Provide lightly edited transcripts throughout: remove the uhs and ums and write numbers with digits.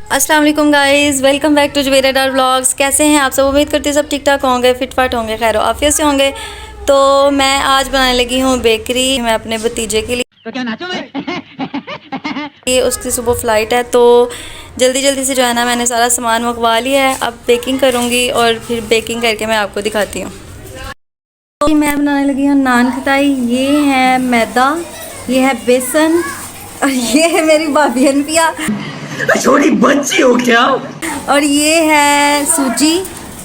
अस्सलाम वालेकुम guys, welcome back to Juvera Dar vlogs. कैसे हैं आप सब? उम्मीद करती हूँ सब ठीक ठाक होंगे, फिट फाट होंगे, खैर आफियत से होंगे। तो मैं आज बनाने लगी हूँ बेकरी। मैं अपने भतीजे के लिए, तो क्या नाचो मैं उसकी सुबह फ़्लाइट है, तो जल्दी जल्दी से जो है ना मैंने सारा सामान मंगवा लिया है। अब बेकिंग करूँगी और फिर बेकिंग करके मैं आपको दिखाती हूँ। तो मैं बनाने लगी हूँ नान खटाई। ये है मैदा, ये है बेसन और ये है मेरी भाभी अनपिया, छोटी बच्ची हो क्या। और ये है सूजी,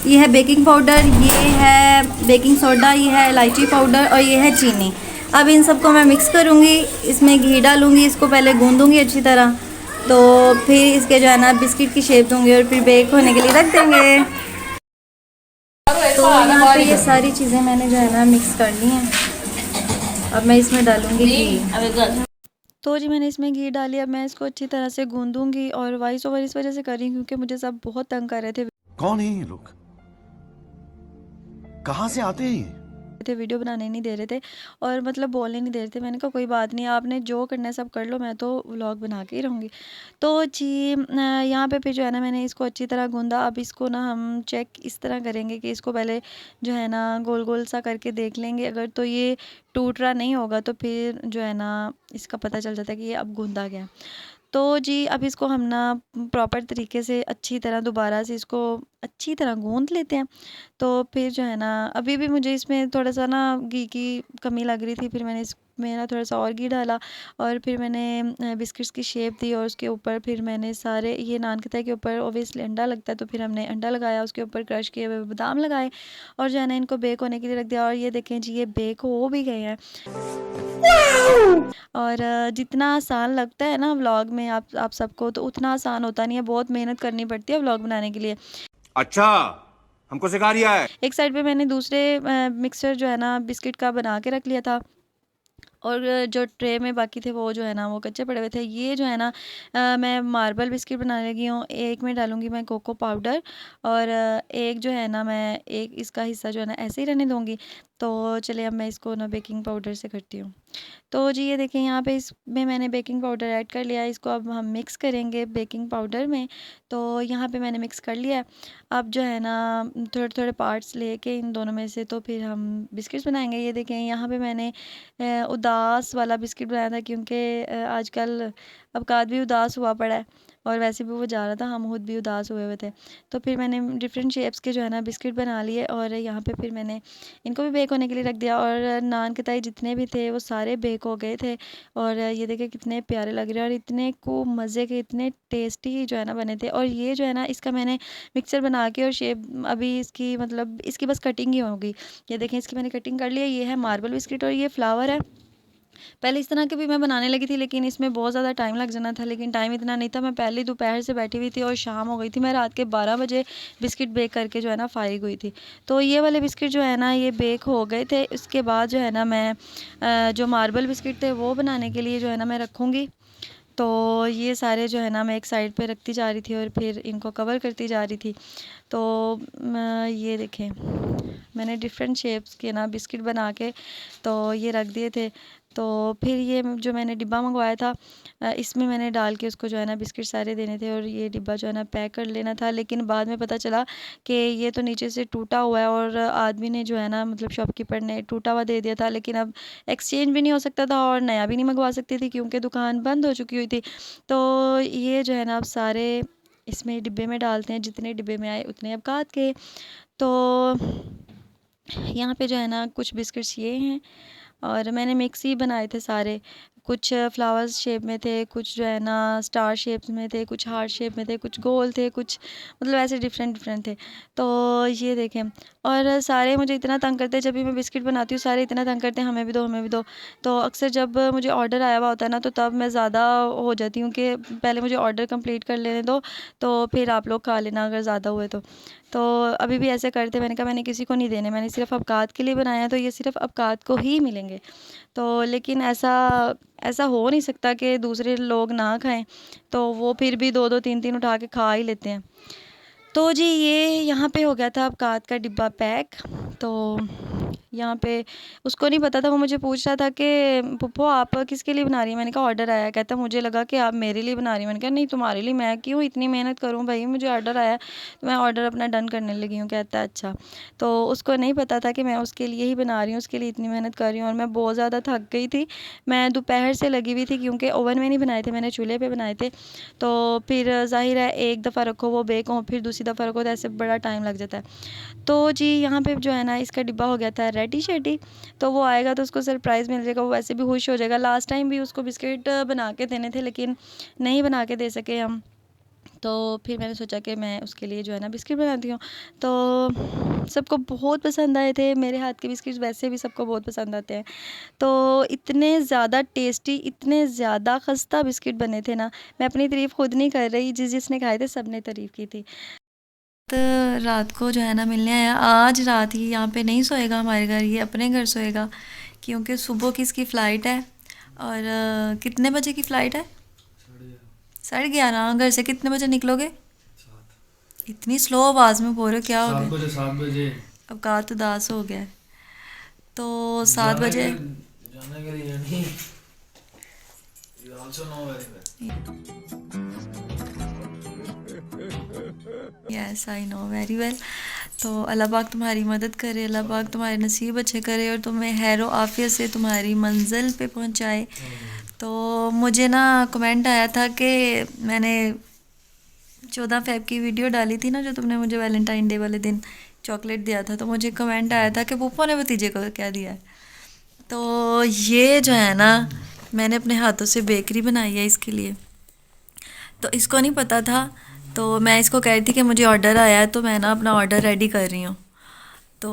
ये है बेकिंग पाउडर, ये है बेकिंग सोडा, ये है इलायची पाउडर और ये है चीनी। अब इन सबको मैं मिक्स करूँगी, इसमें घी डालूँगी, इसको पहले गूँधूँगी अच्छी तरह, तो फिर इसके जो है ना बिस्किट की शेप दूँगी और फिर बेक होने के लिए रख देंगे। तो यहाँ पे ये सारी चीज़ें मैंने जो है ना मिक्स कर ली हैं। अब मैं इसमें डालूँगी घी। तो जी मैंने इसमें घी डाली। अब मैं इसको अच्छी तरह से गूँधूँगी और वॉइस ओवर इस वजह से कर रही हूँ क्योंकि मुझे सब बहुत तंग कर रहे थे। कौन है ये लोग? कहाँ से आते हैं ये? वीडियो बनाने नहीं दे रहे थे और मतलब बोलने नहीं दे रहे थे। मैंने कहा कोई बात नहीं, आपने जो करना है सब कर लो, मैं तो व्लॉग बना के ही रहूँगी। तो जी यहाँ पे फिर जो है ना मैंने इसको अच्छी तरह गूँधा। अब इसको ना हम चेक इस तरह करेंगे कि इसको पहले जो है ना गोल गोल सा करके देख लेंगे। अगर तो ये टूट रहा नहीं होगा तो फिर जो है ना इसका पता चल जाता है कि ये अब गूँधा गया। तो जी अब इसको हम ना प्रॉपर तरीके से अच्छी तरह दोबारा से इसको अच्छी तरह गूँध लेते हैं। तो फिर जो है ना अभी भी मुझे इसमें थोड़ा-सा ना घी की कमी लग रही थी, फिर मैंने इसमें ना थोड़ा-सा और घी डाला और फिर मैंने बिस्किट्स की शेप दी और उसके ऊपर फिर मैंने सारे ये नान खटाई के ऊपर ऑब्वियसली अंडा लगता है, तो फिर हमने अंडा लगाया, उसके ऊपर क्रश किए हुए बादाम लगाए और जो है ना इनको बेक होने के लिए रख दिया। और ये देखें जी ये बेक हो भी गए हैं। और जितना आसान लगता है ना व्लॉग में आप सबको, तो उतना आसान होता नहीं है, बहुत मेहनत करनी पड़ती है व्लॉग बनाने के लिए। अच्छा, हमको सिखा रिया है। एक साइड पे मैंने दूसरे मिक्सचर जो है ना बिस्किट का बना के रख लिया था और जो ट्रे में बाकी थे वो जो है ना वो कच्चे पड़े हुए थे। ये जो है ना मैं मार्बल बिस्किट बनाने लगी हूँ। एक में डालूँगी मैं कोको पाउडर और एक जो है ना मैं एक इसका हिस्सा जो है ना ऐसे ही रहने दूँगी। तो चलिए अब मैं इसको ना बेकिंग पाउडर से करती हूँ। तो जी ये देखें यहाँ पे इसमें मैंने बेकिंग पाउडर ऐड कर लिया है। इसको अब हम मिक्स करेंगे बेकिंग पाउडर में। तो यहाँ पे मैंने मिक्स कर लिया है। अब जो है ना थोड़े-थोड़े पार्ट्स लेके इन दोनों में से तो फिर हम बिस्किट्स बनाएँगे। ये देखें यहाँ पे मैंने उदास वाला बिस्किट बनाया था क्योंकि आजकल अवकात भी उदास हुआ पड़ा है और वैसे भी वो जा रहा था, हम खुद भी उदास हुए हुए थे। तो फिर मैंने डिफरेंट शेप्स के जो है ना बिस्किट बना लिए और यहाँ पे फिर मैंने इनको भी बेक होने के लिए रख दिया और नान खटाई जितने भी थे वो सारे बेक हो गए थे। और ये देखिए कितने प्यारे लग रहे हैं और इतने को मज़े के, इतने टेस्टी जो है ना बने थे। और ये जो है ना इसका मैंने मिक्सचर बना के और शेप अभी इसकी मतलब इसकी बस कटिंग ही होगी। ये देखें इसकी मैंने कटिंग कर ली है। ये है मार्बल बिस्किट और ये फ्लावर है। पहले इस तरह के भी मैं बनाने लगी थी लेकिन इसमें बहुत ज़्यादा टाइम लग जाना था, लेकिन टाइम इतना नहीं था। मैं पहले दोपहर से बैठी हुई थी और शाम हो गई थी। मैं रात के 12 बजे बिस्किट बेक करके जो है ना फ़ारिग हुई थी। तो ये वाले बिस्किट जो है ना ये बेक हो गए थे। उसके बाद जो है ना मैं जो मार्बल बिस्किट थे वो बनाने के लिए जो है ना मैं रखूँगी। तो ये सारे जो है ना मैं एक साइड पे रखती जा रही थी और फिर इनको कवर करती जा रही थी। तो ये देखें मैंने डिफरेंट शेप्स के ना बिस्किट बना के तो ये रख दिए थे। तो फिर ये जो मैंने डिब्बा मंगवाया था इसमें मैंने डाल के उसको जो है ना बिस्किट सारे देने थे और ये डिब्बा जो है ना पैक कर लेना था। लेकिन बाद में पता चला कि ये तो नीचे से टूटा हुआ है और आदमी ने जो है ना मतलब शॉपकीपर ने टूटा हुआ दे दिया था, लेकिन अब एक्सचेंज भी नहीं हो सकता था और नया भी नहीं मंगवा सकती थी क्योंकि दुकान बंद हो चुकी हुई थी। तो ये जो है ना अब सारे इसमें डिब्बे में डालते हैं, जितने डिब्बे में आए उतने अब काट के। तो यहाँ पे जो है ना कुछ बिस्किट्स ये हैं और मैंने मिक्स ही बनाए थे सारे। कुछ फ्लावर्स शेप में थे, कुछ जो है ना स्टार शेप्स में थे, कुछ हार्ट शेप में थे, कुछ गोल थे, कुछ मतलब ऐसे डिफरेंट डिफरेंट थे। तो ये देखें और सारे मुझे इतना तंग करते हैं जब भी मैं बिस्किट बनाती हूँ, सारे इतना तंग करते हैं हमें भी दो हमें भी दो। तो अक्सर जब मुझे ऑर्डर आया हुआ होता है ना तो तब मैं ज़्यादा हो जाती हूँ कि पहले मुझे ऑर्डर कंप्लीट कर लेने दो तो फिर आप लोग खा लेना अगर ज़्यादा हुए तो अभी भी ऐसे करते। मैंने कहा मैंने किसी को नहीं देने, मैंने सिर्फ अवकात के लिए बनाया है तो ये सिर्फ अवकात को ही मिलेंगे। तो लेकिन ऐसा ऐसा हो नहीं सकता कि दूसरे लोग ना खाएं, तो वो फिर भी दो दो तीन तीन उठा के खा ही लेते हैं। तो जी ये यहाँ पे हो गया था अवकात का डिब्बा पैक। तो यहाँ पे उसको नहीं पता था, वो मुझे पूछ रहा था कि पुप्पो आप किसके लिए बना रही हैं। मैंने कहा ऑर्डर आया। कहता मुझे लगा कि आप मेरे लिए बना रही हैं। मैंने कहा नहीं तुम्हारे लिए, मैं क्यों इतनी मेहनत करूँ भाई, मुझे ऑर्डर आया तो मैं ऑर्डर अपना डन करने लगी हूँ। कहता है अच्छा। तो उसको नहीं पता था कि मैं उसके लिए ही बना रही हूँ, उसके लिए इतनी मेहनत कर रही हूँ। और मैं बहुत ज़्यादा थक गई थी, मैं दोपहर से लगी हुई थी क्योंकि ओवन में नहीं बनाए थे, मैंने चूल्हे पे बनाए थे। तो फिर ज़ाहिर है एक दफ़ा रखो वो बेक हो, फिर दूसरी दफ़ा रखो तो ऐसे बड़ा टाइम लग जाता है। तो जी यहाँ पे जो है ना इसका डिब्बा हो गया था रेडी शेडी, तो वो आएगा तो उसको सरप्राइज़ मिल जाएगा, वो वैसे भी खुश हो जाएगा। लास्ट टाइम भी उसको बिस्किट बना के देने थे लेकिन नहीं बना के दे सके हम, तो फिर मैंने सोचा कि मैं उसके लिए जो है ना बिस्किट बनाती हूँ। तो सबको बहुत पसंद आए थे मेरे हाथ के बिस्किट, वैसे भी सबको बहुत पसंद आते हैं। तो इतने ज़्यादा टेस्टी, इतने ज़्यादा खस्ता बिस्किट बने थे ना, मैं अपनी तारीफ़ खुद नहीं कर रही, जिसने खाए थे सब ने तारीफ़ की थी। तो रात को जो है ना मिलने आया, आज रात ही यहाँ पे नहीं सोएगा हमारे घर, ये अपने घर सोएगा क्योंकि सुबह की इसकी फ़्लाइट है। और कितने बजे की फ़्लाइट है? 11:30। घर से कितने बजे निकलोगे? इतनी स्लो आवाज़ में बोल रहे हो, क्या हो गया? 7 बजे। अब कहा तो 10 हो गया है। तो 7 बजे जाने के लिए नहीं। You also know very well. Yes I know very well. तो अल्लाह पाक तुम्हारी मदद करे, अल्लाह पाक तुम्हारे नसीब अच्छे करे और तुम्हें हैरो आफियत से तुम्हारी मंजिल पे पहुंचाए। तो मुझे ना कमेंट आया था कि मैंने 14 फ़रवरी की वीडियो डाली थी ना, जो तुमने मुझे वैलेंटाइन डे वाले दिन चॉकलेट दिया था, तो मुझे कमेंट आया था कि पुप्पो ने भतीजे को क्या दिया है। तो ये जो है ना मैंने अपने हाथों से बेकरी बनाई है इसके लिए, तो इसको नहीं पता था। तो मैं इसको कह रही थी कि मुझे ऑर्डर आया है, तो मैं ना अपना ऑर्डर रेडी कर रही हूँ। तो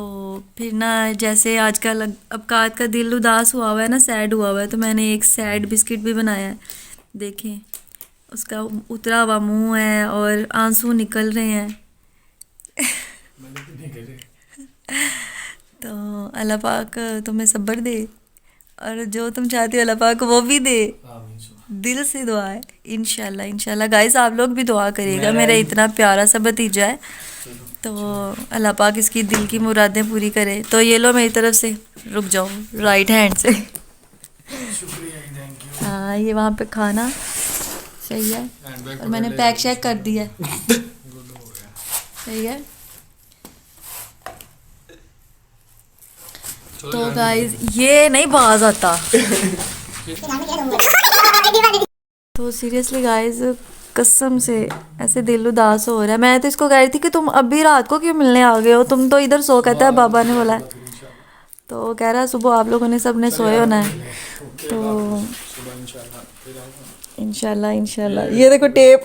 फिर ना जैसे आजकल अबकात का दिल उदास हुआ हुआ है ना, सैड हुआ हुआ है, तो मैंने एक सैड बिस्किट भी बनाया है। देखें उसका उतरा हुआ मुंह है और आंसू निकल रहे हैं। तो अल्लाह पाक तुम्हें सब्र दे और जो तुम चाहते हो अल्लाह पाक वो भी दे। दिल से दुआ है, इंशाल्लाह इंशाल्लाह। गाइस आप लोग भी दुआ करिएगा, मेरा इतना प्यारा सा भतीजा है, तो अल्लाह पाक इसकी दिल की मुरादें पूरी करे। तो ये लो मेरी तरफ से, रुक जाओ, राइट हैंड से। हाँ ये वहाँ पे खाना सही है और मैंने पैक शैक कर दिया है। सही है। तो गाइस ये नहीं बाज आता। तो सीरियसली गाइस कसम से ऐसे दिल उदास हो रहा है। मैं तो इसको कह रही थी कि तुम अभी रात को क्यों मिलने आ गए हो, तुम तो इधर सो, कहता है बाबा ने बोला है। तो कह रहा है सुबह आप लोगों ने सब ने सोए होना है। तो इंशाल्लाह इंशाल्लाह। ये देखो टेप।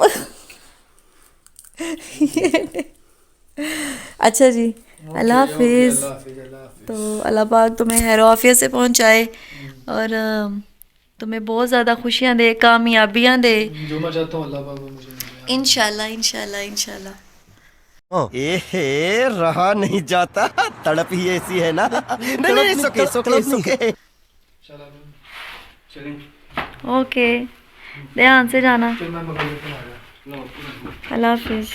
अच्छा जी, अल्लाह हाफिज़। तो अल्लाह पाक तुम्हें हैरो आफियत से पहुँचाए और तुम्हें बहुत ज़्यादा खुशियाँ दे, कामयाबियाँ दे। जो मैं चाहता हूँ अल्लाह पाक मुझे इंशाल्लाह इंशाल्लाह इंशाल्लाह। रहा नहीं जाता, तड़प ही ऐसी है ना। नहीं, सुके सुके सुके। चलें। ओके ध्यान से जाना। फिर मैं मगरब को आ गया। अल्लाह हाफिज़।